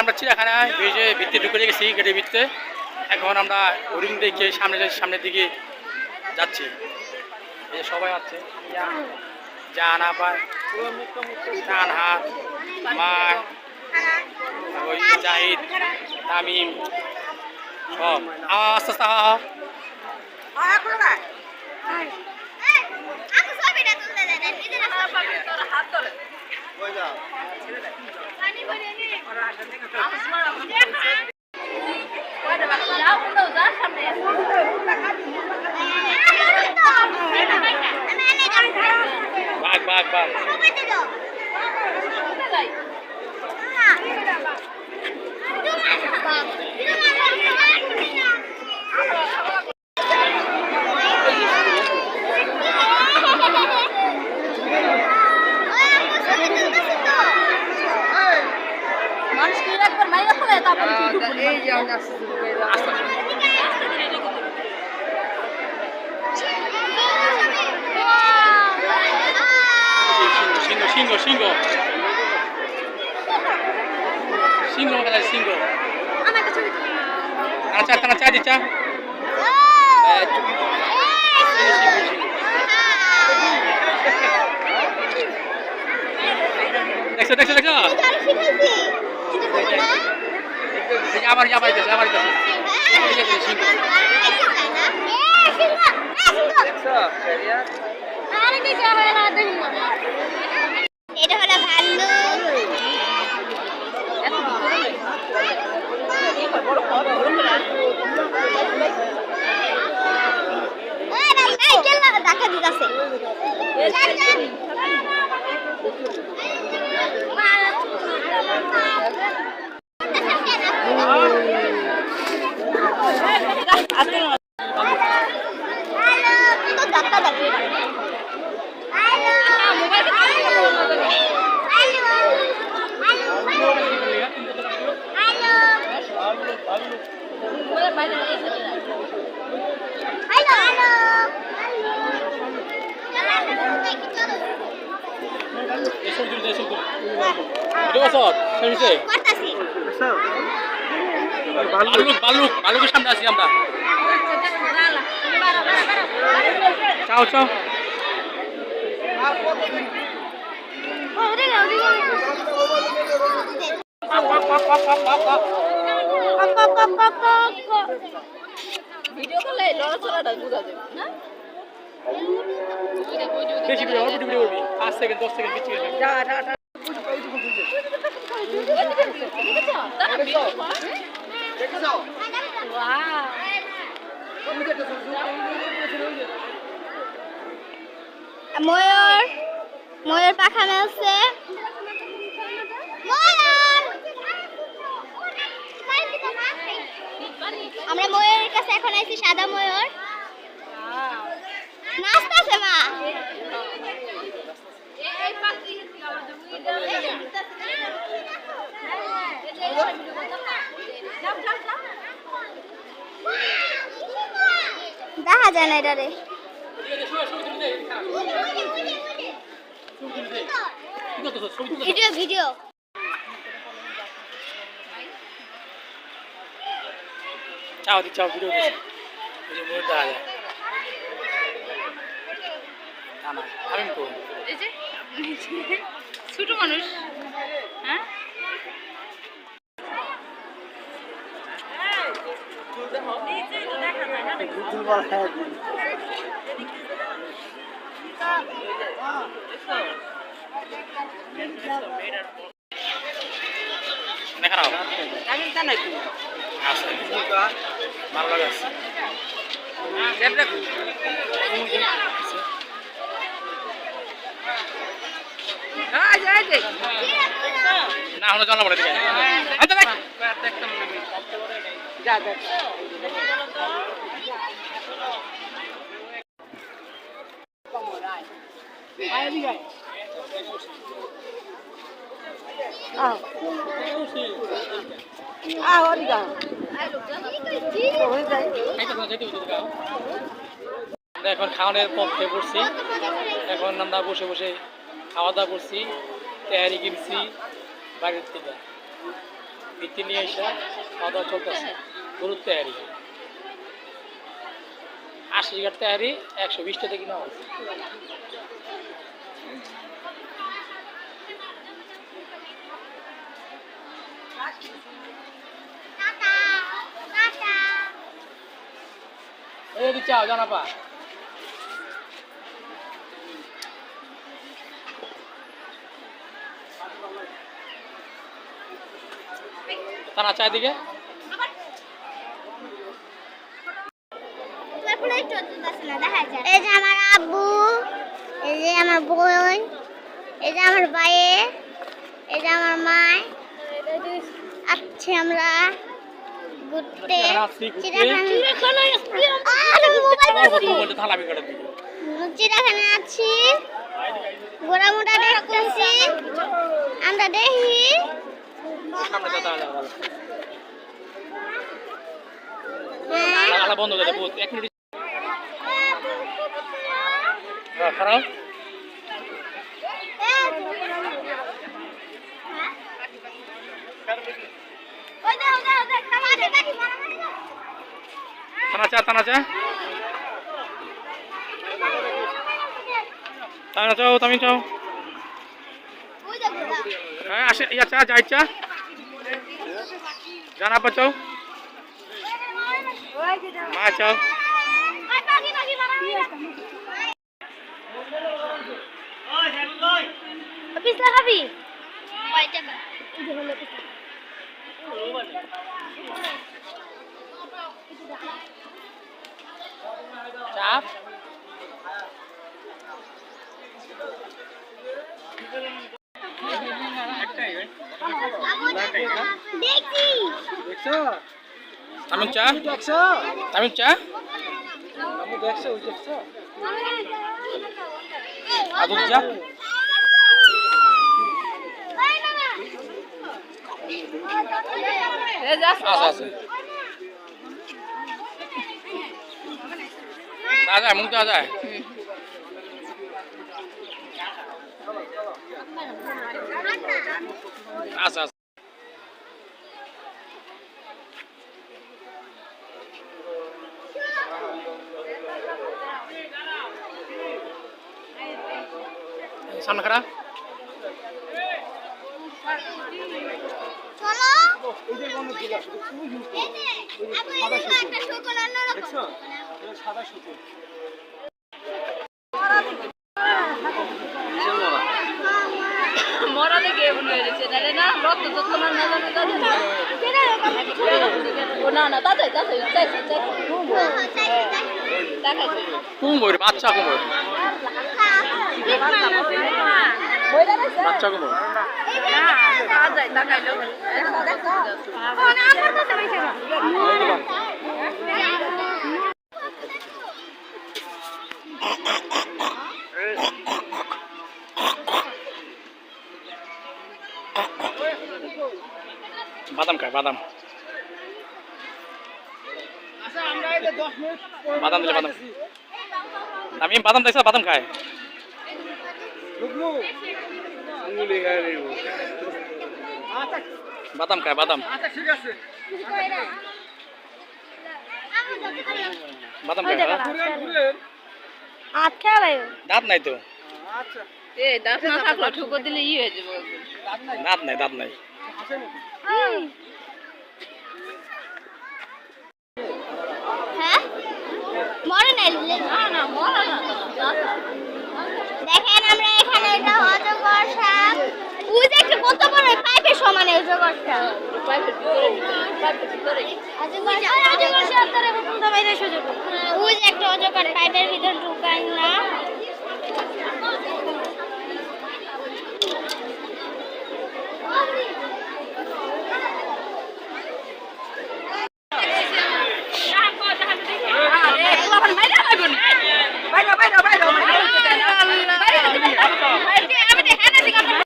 আমরা চিড়িয়াখানায় ভেজে ভিত্তি ঢুকে গেছি গেটের ভিত্তিতে। এখন আমরা হরিণ দেখে সামনের দিকে যাচ্ছি। এই সবাই আছে, জান আপার হাত মা, ওই জাহিদ, তামিম সব আস্তে আস্তে বাঘ বাঘ বাঘ সিংহ সিংহ সিংহ সিংহ আচ্ছা তারা চা দিচ্ছা দেখছো দেখছো দেখছো আমার আমার কাছে আমার কাছে এটা হলো ভাল্লুক। দেখা দিতেছে ভালুকের সামনে আছি আমরা। চাও চাও ভিডিও করলে লড়াচড়াটা বুঝা যাবে না। বেশি ভিডিও অল্প ভিডিও করবি 5 সেকেন্ড 10 সেকেন্ড কিছু না ময়ূর ময়ূর পাখা মেলছে আমরা ময়ূরের কাছে এখন আইছি সাদা ময়ূর নাচতেছে মা দেখা যায় না এটা রে ভিডিও ভিডিও চাও দি চাও ভিডিও দিছি এই যে মোর দেখা যায় না আমি কোন এই যে ছোট মানুষ হ্যাঁ আমি জানাই তো আছে ভালো লাগে আছে না হলো জানা পড়ে দিকে যা যা এখন খাওয়ানোর পথে পড়ছি এখন আমরা বসে বসে খাওয়া দাওয়া করছি, তেহারি কিনছি বাড়ির থেকে, ভিত্তি নিয়ে এসে খাওয়া দাওয়া চলতেছে। গরুর তেহারি 80 টাকার তেহারি 120 টাকা কিনা হয়েছে। এই দিচ্ছা জানাপা তারা চায় দিকে এই যে আমার আব্বু, এই যে আমার বোন, এই যে আমার ভাইয়ে, এই যে আমার মা। আসছি আমরা ঘুরতে চিড়িয়াখানা আছি, ঘোড়ামোড়া দেখতেছি আমরা দেখি। বন্ধ করে দেবো 1 মিনিট খারাপ থানা চা থানা চা থানা চাও তুমি চাও হ্যাঁ আসে ইয়া চা যাই চা জানা পাচাও মা চাও পিছলা খাবি চাপ আমি চা আমি চা আদু চা আছে আছে মুখ দেওয়া যায় আচ্ছা আচ্ছা সামনে খারাপ মরা দেখে এমন হয়ে গেছে নাহলে না রক্ত যত না না না না তাতে তাতে দেখাইছে কুমড় বাচ্চা কুমড় বাচ্চা কুমড় দেখাইলো বাদাম খায় বাদাম বাদাম দিলে বাদাম আমি বাদাম দেখছ বাদাম খায় বাদাম খায় বাদাম বাদাম খায় দাঁত নাই তো দাঁত না থাকলে ঠুকো দিলে ই হয়ে যাবে দাঁত নাই দাঁত নাই হ্যাঁ মরে নাই না মরা না দেখেন আমরা এখানে এটা অজগর সাপ, ওই যে একটা কত বড় পাইপের সমান অজগরটা, অজগর সাপ তারে প্রথম তো বাইরে সুযোগ, ওই যে একটা অজগর পাইপের ভিতর ঢুকায় না।